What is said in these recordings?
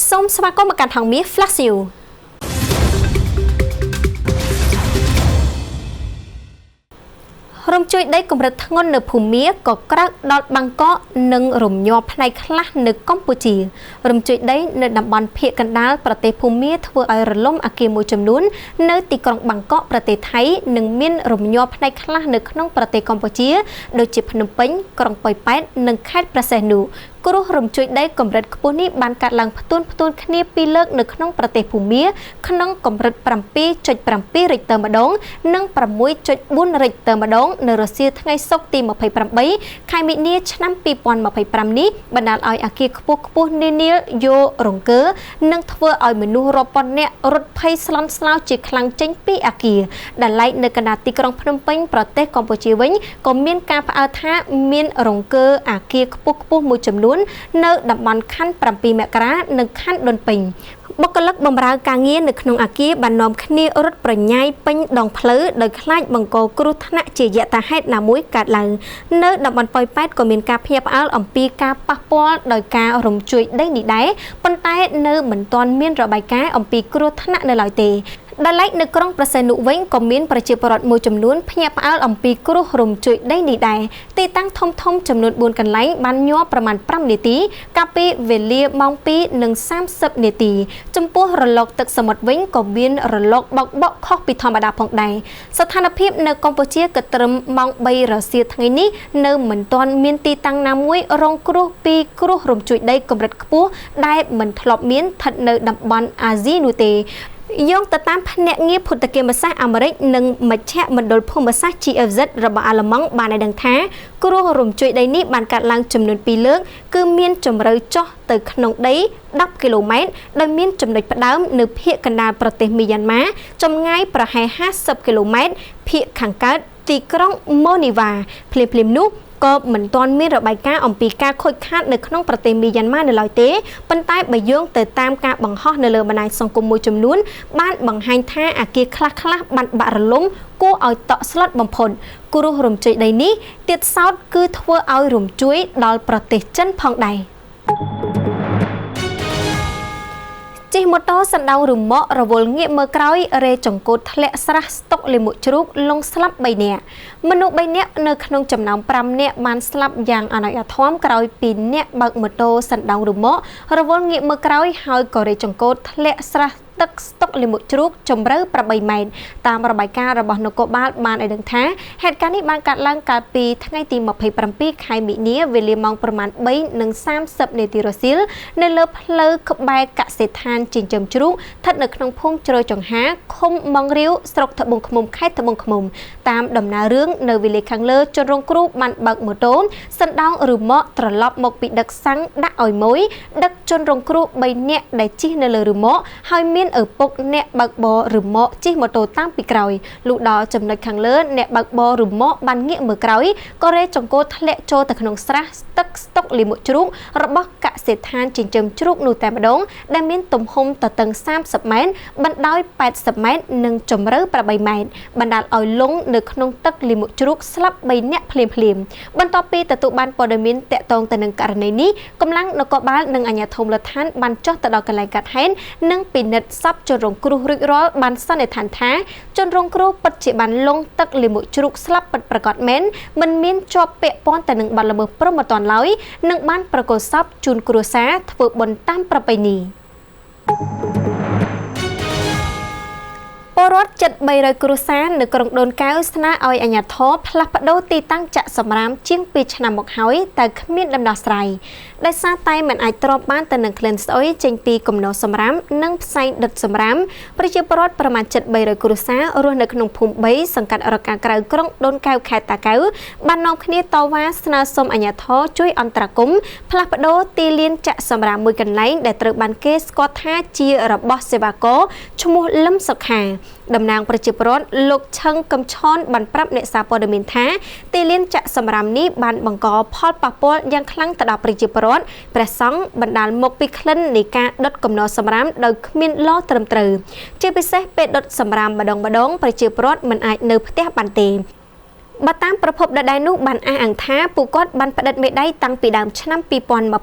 សូមស្វាគមន៍មកកាន់ថងមាស Flash You រំជួយដីកម្រិតធ្ងន់នៅភូមាក៏ក្រើកដល់បាងកកនិងរំញ័រផ្នែកខ្លះនៅកម្ពុជារំជួយដីនៅតំបន់ភាគកណ្ដាលប្រទេសភូមាធ្វើឲ្យរលំអគារមួយចំនួននៅទីក្រុងបាងកកប្រទេសថៃនិងមានរំញ័រផ្នែកខ្លះនៅក្នុងប្រទេសកម្ពុជាដូចជាភ្នំពេញក្រុងប៉ោយប៉ែតនិងខេត្តព្រះសីហនុគ្រោះរំជួយដីកម្រិតខ្ពស់នេះបានកាត់ឡើងផ្ទួនគ្នាពីរលើកនៅក្នុងប្រទេសភូមាក្នុងកម្រិត 7.7 រិចទ័រម្ដងនិង 6.4 រិចទ័រម្ដងនៅរសៀលថ្ងៃសុក្រទី 28 ខែមីនាឆ្នាំ 2025 នេះបណ្ដាលឲ្យអគារខ្ពស់នានាយករង្គើនិងធ្វើឲ្យមនុស្សរាប់ពាន់នាក់រត់ភ័យស្លន់ស្លោជាខ្លាំងចេញពីអគារដែលឡែកនៅកណ្ដាលទីក្រុងភ្នំពេញប្រទេសកម្ពុជាវិញក៏មានការផ្អើលថាមានរង្គើអគារខ្ពស់មួយចំនួននៅតំបន់ខណ្ឌ7មករានិងខណ្ឌដូនពេញបុគ្គលិកបម្រើការងារនៅក្នុងអគារបាននាំគ្នារត់ប្រញាយពេញដងផ្លូវដោយខ្លាចបង្កគ្រោះថ្នាក់ជាយថាហេតុណាមួយកើតឡើងនៅតំបន់ប៉ោយប៉ែតក៏មានការភ្ញាក់ផ្អើលអំពីការប៉ះពាល់ដោយការរំជួយដីនេះដែរប៉ុន្តែនៅមិនទាន់មានរបាយការណ៍អំពីគ្រោះថ្នាក់នៅឡើយទេដែលឡែកនៅក្រុងព្រះសីហនុវិញក៏មានប្រជាពលរដ្ឋមួយចំនួនភ្ញាក់ផ្អើលអំពីគ្រោះរំជួយដីនេះដែរទីតាំងធំចំនួន4កន្លែងបានញ័រប្រមាណ5នាទីកាលពីវេលាម៉ោង 2:30 នាទីចំពោះរលកទឹកសមុទ្រវិញក៏មានរលកបក់ខុសពីធម្មតាផងដែរស្ថានភាពនៅកម្ពុជាក៏ត្រឹមម៉ោង 3 រសៀលថ្ងៃនេះនៅមិនទាន់មានទីតាំងណាមួយរងគ្រោះពីគ្រោះរំជួយដីកម្រិតខ្ពស់ដែលមិនធ្លាប់មានស្ថិតនៅតំបន់អាស៊ីនោះទេយោងទៅតាមភ្នាក់ងារភូតគាមសាស្ត្រអាមេរិកនិងមជ្ឈមណ្ឌលភូមិសាស្ត្រ GFZ របស់អាល្លឺម៉ង់បានឲ្យដឹងថាគ្រោះរំជួយដីនេះបានកាត់ឡើងចំនួន2លើកគឺមានជម្រៅចុះទៅក្នុងដី10 គីឡូម៉ែត្រដោយមានចំណុចផ្ដើមនៅភាគកណ្ដាលប្រទេសមីយ៉ាន់ម៉ាចម្ងាយប្រហែល50 គីឡូម៉ែត្រភាគខាងកើតទីក្រុងម៉ូនីវ៉ាភ្លាមនោះក៏មិនទាន់មានរបាយការណ៍អំពីការខូចខាតនៅក្នុងប្រទេសមីយ៉ាន់ម៉ានៅឡើយទេប៉ុន្តែបើយោងទៅតាមការបង្ហោះនៅលើបណ្ដាញសង្គមមួយចំនួនបានបង្ហាញថាអគារខ្លះបានបាក់រលំគួរឲ្យតក់ស្លុតបំផុតគ្រោះរំជួយដីនេះទៀតសោតគឺធ្វើឲ្យរំជួយដល់ប្រទេសចិនផងដែរជិះម៉ូតូសណ្ដោងរមករវល់ងាកមើលក្រោយរេចង្កូតធ្លាក់ស្រះស្តុកលាមកជ្រូកលងស្លាប់3នាក់មនុស្ស3នាក់នៅក្នុងចំណោម5នាក់បានស្លាប់យ៉ាងអនាថធមក្រោយពីអ្នកបើកម៉ូតូសណ្ដោងរមករវល់ងាកមើលក្រោយហើយក៏រេចង្កូតធ្លាក់ស្រះទឹកស្តុកលាមកជ្រូកជម្រៅ8ម៉ែត្រតាមរបាយការណ៍របស់នគរបាលបានឲ្យដឹងថាហេតុការណ៍នេះបានកើតឡើងកាលពីថ្ងៃទី 27 ខែមីនាវេលាម៉ោងប្រមាណ 3:30 នាទីរសៀលនៅលើផ្លូវក្បែរកសិដ្ឋានចិញ្ចឹមជ្រូកស្ថិតនៅក្នុងភូមិជ្រោយចង្ហាឃុំម៉ងរាវស្រុកត្បូងឃ្មុំខេត្តត្បូងឃ្មុំតាមដំណើររឿងនៅវេលាខាងលើជនរងគ្រោះបានបើកម៉ូតូសណ្ដោងរមកត្រឡប់មកពីដឹកសាំងដាក់ឲ្យមួយដឹកជនរងគ្រោះ3នាក់ដែលជិះនៅលើរមកហើយមានឪពុកអ្នកបើកបររមកជិះម៉ូតូតាមពីក្រោយលុះដល់ចំណុចខាងលើអ្នកបើកបររមកបានងាកមើលក្រោយក៏រេចង្កូតធ្លាក់ចូលទៅក្នុងស្រះទឹកស្តុកលាមកជ្រូករបស់កសិដ្ឋានចិញ្ចឹមជ្រូកនោះតែម្ដងដែលមានទំហំទទឹង30ម៉ែត្របណ្ដោយ80ម៉ែត្រនិងជម្រៅ8ម៉ែត្របណ្ដាលឲ្យលង់នៅក្នុងទឹកលាមកជ្រូកស្លាប់3នាក់ភ្លាមបន្ទាប់ពីទទួលបានព័ត៌មានតាក់ទងទៅនឹងករណីនេះកម្លាំងនគរបាលនិងអាជ្ញាធរមូលដ្ឋានបានចុះទៅដល់កន្លែងកើតហេតុនិងពិនិត្យសពជនរងគ្រោះរួចរាល់បានសន្និដ្ឋានថាជនរងគ្រោះពិតជាបានលង់ទឹកលាមកជ្រូកស្លាប់ពិតប្រាកដមែនមិនមានជាប់ពាក់ព័ន្ធទៅនឹងបទល្មើសព្រហ្មទណ្ឌឡើយនិងបានប្រកល់សពជូនគ្រួសារធ្វើបុណ្យតាមប្រពៃណីពលរដ្ឋជិត300គ្រួសារនៅក្រុងដូនកែវស្នើឲ្យអាជ្ញាធរផ្លាស់ប្ដូរទីតាំងចាក់សម្រាមជាង2ឆ្នាំមកហើយតែគ្មានដំណោះស្រាយដោយសារតែមិនអាចទ្រាំបានទៅនឹងក្លិនស្អុយចេញពីគំនរសម្រាមនិងផ្សែងដុតសម្រាមប្រជាពលរដ្ឋប្រមាណជិត300គ្រួសាររស់នៅក្នុងភូមិ3សង្កាត់រកាក្រៅក្រុងដូនកែវខេត្តតាកែវបាននាំគ្នាតវ៉ាស្នើសុំអាជ្ញាធរជួយអន្តរាគមន៍ផ្លាស់ប្ដូរទីលានចាក់សម្រាមមួយកន្លែងដែលត្រូវបានគេស្គាល់ថាជារបស់សេវាករឈ្មោះលឹមសុខាតំណាងប្រជាពលរដ្ឋលោកឆឹងកំឆនបានប្រាប់អ្នកសារព័ត៌មានថាទីលានចាក់សម្រាមនេះបានបង្កផលប៉ះពាល់យ៉ាងខ្លាំងទៅដល់ប្រជាពលរដ្ឋព្រះសង្ឃបណ្ដាលមកពីក្លិននៃការដុតគំនរសម្រាមដោយគ្មានឡត្រឹមត្រូវជាពិសេសពេលដុតសម្រាមម្ដងប្រជាពលរដ្ឋមិនអាចនៅផ្ទះបានទេ បើតាមប្រភពដដែលនោះបានអះអាងថាពួកគាត់បានផ្តិតមេដៃតាំងពីដើមឆ្នាំ2023ម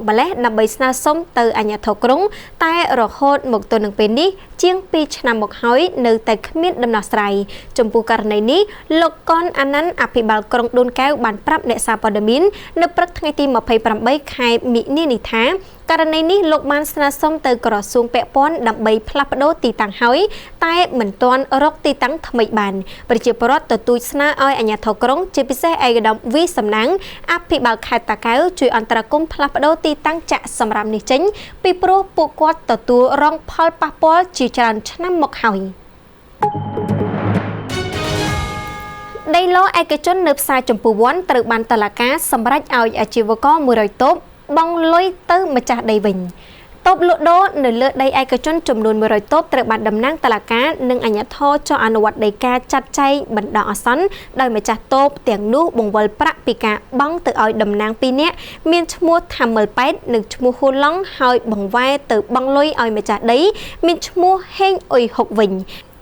កម្លេះដើម្បីស្នើសុំទៅអាជ្ញាធរក្រុងតែរហូតមកទល់នឹងពេលនេះជាង2ឆ្នាំមកហើយនៅតែគ្មានដំណោះស្រាយចំពោះករណីនេះលោកកនអាណាន់អភិបាលក្រុងដូនកែវបានប្រាប់អ្នកសារព័ត៌មាននៅព្រឹកថ្ងៃទី28ខែមិនិនានេះថាករណីនេះលោកបានស្នើសុំទៅក្រសួងពាក់ព័ន្ធដើម្បីផ្លាស់ប្ដូរទីតាំងហើយតែមិនទាន់រកទីតាំងថ្មីបានប្រជាពលរដ្ឋទទូចស្នើឲ្យអាជ្ញាធរក្រុងជាពិសេសឯកឧត្តមវីសំណាងអភិបាលខេត្តតាកែវជួយអន្តរាគមន៍ផ្លាស់ប្ដូរទីតាំងចាក់សម្រាប់នេះចេញពីព្រោះពួកគាត់ទទួលរងផលប៉ះពាល់ជាច្រើនឆ្នាំមកហើយដីឡូឯកជននៅផ្សារចម្ពោះវ័នត្រូវបានតុលាការសម្រេចឲ្យអាជីវករ100តូបបង់លុយទៅម្ចាស់ដីវិញតូបលក់ដូរនៅលើដីឯកជនចំនួន100តូបត្រូវបានតំណាងតុលាការនិងអាជ្ញាធរចុះអនុវត្តដីកាចាត់ចែងបណ្ដោះអាសន្នដោយម្ចាស់តូបទាំងនោះបង្វិលប្រាក់ពីការបង់ទៅឲ្យតំណាង2នាក់មានឈ្មោះថាមិលប៉ែតនិងឈ្មោះហ៊ូឡុងហើយបង្វែរទៅបង់លុយឲ្យម្ចាស់ដីមានឈ្មោះហេងអ៊ុយហុកវិញ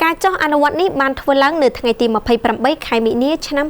ការចុះអនុវត្តនេះបានធ្វើឡើងនៅថ្ងៃទី28ខែមិនិនាឆ្នាំ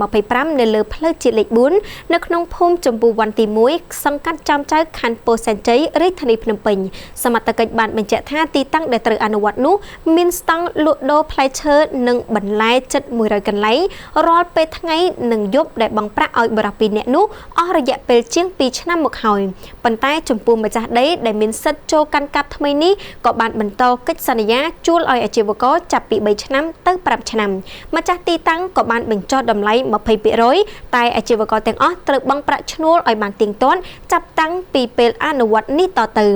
2025នៅលើផ្លូវជាតិលេខ4នៅក្នុងភូមិចម្ពោះវ័នទី1សង្កាត់ចំចៅខណ្ឌពោធិ៍សែនជ័យរាជធានីភ្នំពេញសមត្ថកិច្ចបានបញ្ជាក់ថាទីតាំងដែលត្រូវអនុវត្តនោះមានស្តង់លក់ដូរផ្លែឈើនិងបន្លែជិត100កន្លែងរាល់ពេលថ្ងៃនិងយប់ដែលបង់ប្រាក់ឲ្យបរិសុទ្ធ2នាក់នោះអស់រយៈពេលជាង2ឆ្នាំមកហើយប៉ុន្តែចំពោះម្ចាស់ដីដែលមានសិទ្ធិចូលកាន់កាប់ថ្មីនេះក៏បានបន្តកិច្ចសន្យាជួលឲ្យអាជីវករចាប់ពី3ឆ្នាំទៅ5ឆ្នាំម្ចាស់ទីតាំងក៏បានបញ្ចុះតម្លៃ 20% តែអាជីវករទាំងអស់ត្រូវបង់ប្រាក់ឈ្នួលឲ្យបានទៀងទាត់ចាប់តាំងពីពេលអនុវត្តនេះតទៅ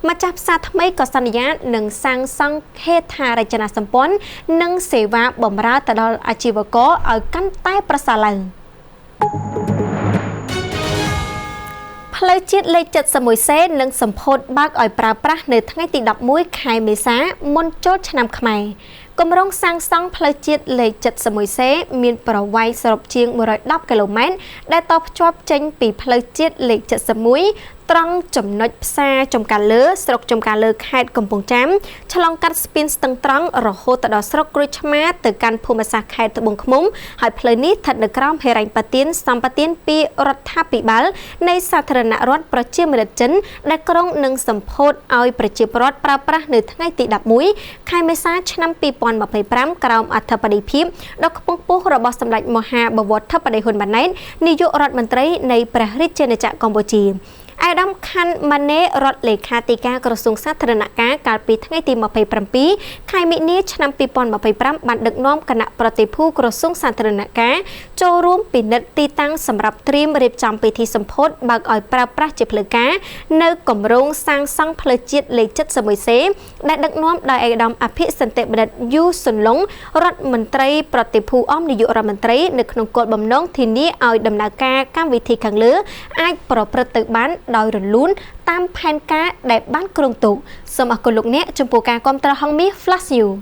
ម្ចាស់ផ្សារថ្មីក៏សន្យានឹងសាងសង់ហេដ្ឋារចនាសម្ព័ន្ធនិងសេវាបម្រើទៅដល់អាជីវករឲ្យកាន់តែប្រសើរឡើងផ្លូវជាតិលេខ71សេនឹងសម្ពោធបើកឲ្យប្រើប្រាស់នៅថ្ងៃទី11ខែមេសាមុនចូលឆ្នាំខ្មែរគម្រោងសាងសង់ផ្លូវជាតិលេខ71សេមានប្រវែងសរុបជាង110គីឡូម៉ែត្រដែលតភ្ជាប់ចេញពីផ្លូវជាតិលេខ71ត្រង់ចំណុចផ្សារចំការលើស្រុកចំការលើខេត្តកំពង់ចាមឆ្លងកាត់ស្ពានស្ទឹងត្រង់រហូតដល់ស្រុកក្រូចឆ្មាទៅកាន់ភូមិសាស្ត្រខេត្តត្បូងឃ្មុំហើយផ្លូវនេះស្ថិតនៅក្រោមហិរញ្ញប្បទានសម្បទានពីរដ្ឋាភិបាលនៃសាធារណរដ្ឋប្រជាមានិតចិនដែលក្រុងនឹងសម្ពោធឲ្យប្រជាពលរដ្ឋប្រើប្រាស់នៅថ្ងៃទី11ខែមេសាឆ្នាំ2025ក្រោមអធិបតីភាពដ៏ខ្ពង់ខ្ពស់របស់សម្ដេចមហាបវរធិបតីហ៊ុនម៉ាណែតនាយករដ្ឋមន្ត្រីនៃព្រះរាជាណាចក្រកម្ពុជាអាដាមខាន់ម៉ាណេរដ្ឋលេខាធិការក្រសួងសាធារណការកាលពីថ្ងៃទី27ខែមិនិនាឆ្នាំ2025បានដឹកនាំគណៈប្រតិភូក្រសួងសាធារណការចូលរួមពិនិត្យទីតាំងសម្រាប់ត្រៀមរៀបចំពិធីសម្ពោធបើកឲ្យប្រើប្រាស់ជាផ្លូវការនៅគម្រោងសាងសង់ផ្លូវជាតិលេខ71សេដែលដឹកនាំដោយឯកឧត្តមអភិសន្តិបណ្ឌិតយូសុនឡុងរដ្ឋមន្ត្រីប្រតិភូអមនាយករដ្ឋមន្ត្រីនៅក្នុងគោលបំណងធានាឲ្យដំណើរការកម្មវិធីខាងលើអាចប្រព្រឹត្តទៅបានដោយរលូនតាមផែនការដែលបានគ្រោងទុកសូមអរគុណលោកអ្នកចំពោះការគាំទ្រហងមាស Flash News